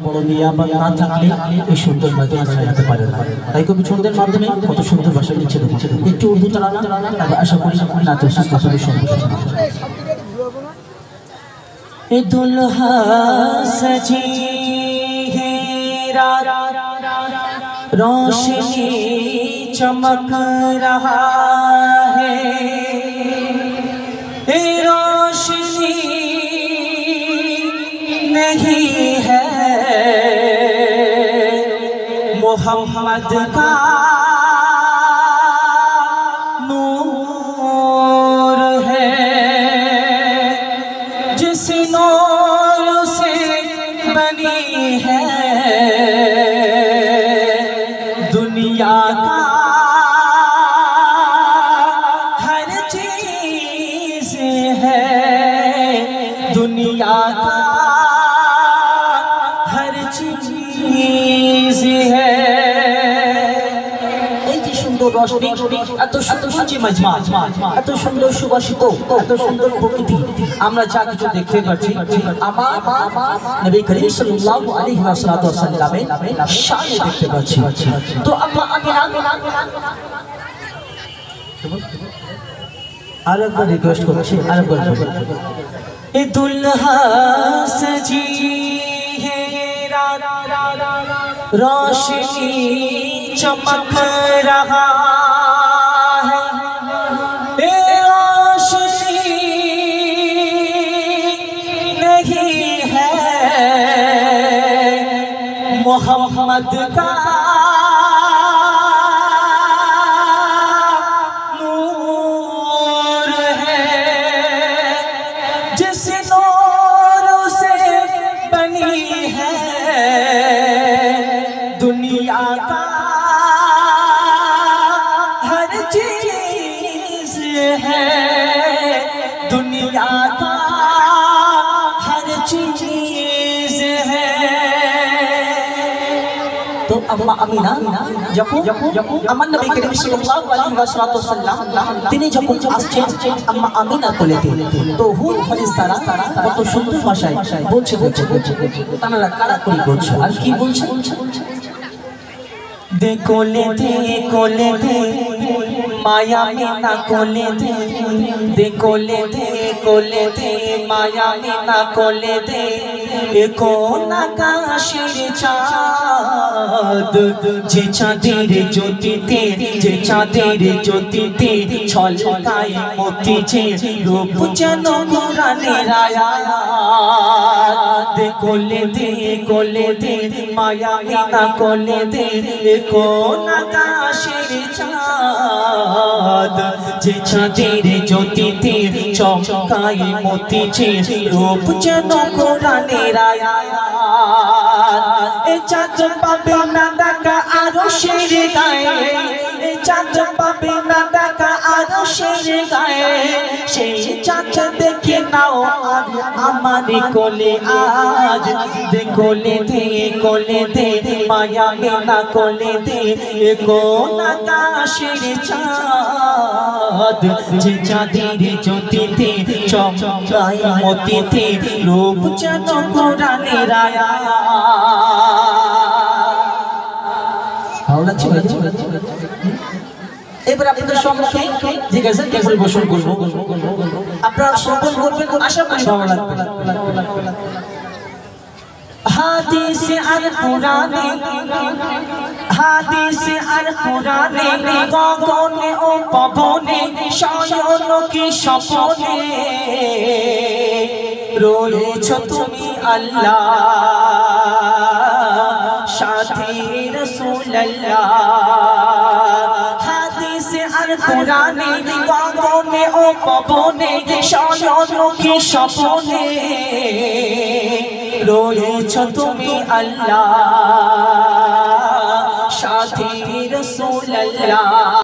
বড় নিয়ামত না থাকলে এই সুন্দর মাধ্যমে সাজাতে পারে না। তাই কবি ছন্দের মাধ্যমে কত সুন্দর ভাষা লিখছে একটু উর্দু তারানা আশা করি না তো আসলে সম্ভব। ए दुल्हा सजी है रात रोशनी चमक रहा है, ए रोशनी नहीं है मोहम्मद का नूर है, जिस नूर से बनी है दुनिया का हर चीज है, दुनिया का हर चीज है। रोशनी এত সুন্দর মজমা, এত সুন্দর সুবাসিত, এত সুন্দর প্রকৃতি, আমরা যা কিছু দেখতে পাচ্ছি আমার নবী করিম সাল্লাল্লাহু আলাইহি ওয়াসাল্লামের শানে দেখতে পাচ্ছি। তো আম্মা আমিনা আরেকবার রিকোয়েস্ট করছি, আরেকবার এ দুলহা সজি হে রাত रोशनी चमक रहा है, ए रोशनी नहीं है मोहम्मद का नूर है, जिस नूर से बनी है दुनिया का हर चीज है, दुनिया का हर चीज है। तो अम्मा अमीना যখন আমার নবী করিম সাল্লাল্লাহু আলাইহি ওয়াসাল্লাম তিনি যখন আসছেন আম্মা আমিনা কোলেতে, তো হুর ফেরেশতারা কত সুন্দর ভাষায় বলছে তারা কারাকরি করছে। আর কি বলছে? दे कोले दे माया मीना कोले दे कोले दे माया मीना कोले दे एको आकाশের চাঁদ, যে চাঁদের জ্যোতিতে, যে চাঁদের জ্যোতিতে ছলকায় মতি যে রূপ যেন কোরআনের আয়াত। দে কোলে দে মায়া मीना कोले दे কোন আকাশের চাঁদ, যে চাঁদের জ্যোতিতে চমকায় মতি যে রূপ যেন কোরআনের আয়াত। এ চাঁদ পাবে না দেখা আরশের গায়ে, এ চাঁদ পাবে না দেখা আরশের গায়ে, সেই চাঁদ দেখে নাও আমার কোলে আজ। দে কোলে দে মায়া मीना कोले दे কোন আকাশের চাঁদ, যে চাঁদের জ্যোতিতে চমকায় মতিতে রূপ যেন কোরআনের আয়াত। ভালো লাগছে? এবার আপনাদের সম্মুখে যে গাছের পরিবেশন করবো, আপনারা শ্রবণ করবেন, আশা করি ভালো লাগবে। হাদিস আর কুরআনে, হাদিস আর কুরআনে গগনে ও পবনে শয়ন কি স্বপনে রয়েছ তুমি আল্লাহ, সাথী রাসূলুল্লাহ। হাদিস আর কুরআনে গগনে ও পবনে শয়ন কি স্বপনে রয়েছ তুমি আল্লাহ, সাথী রাসূলুল্লাহ।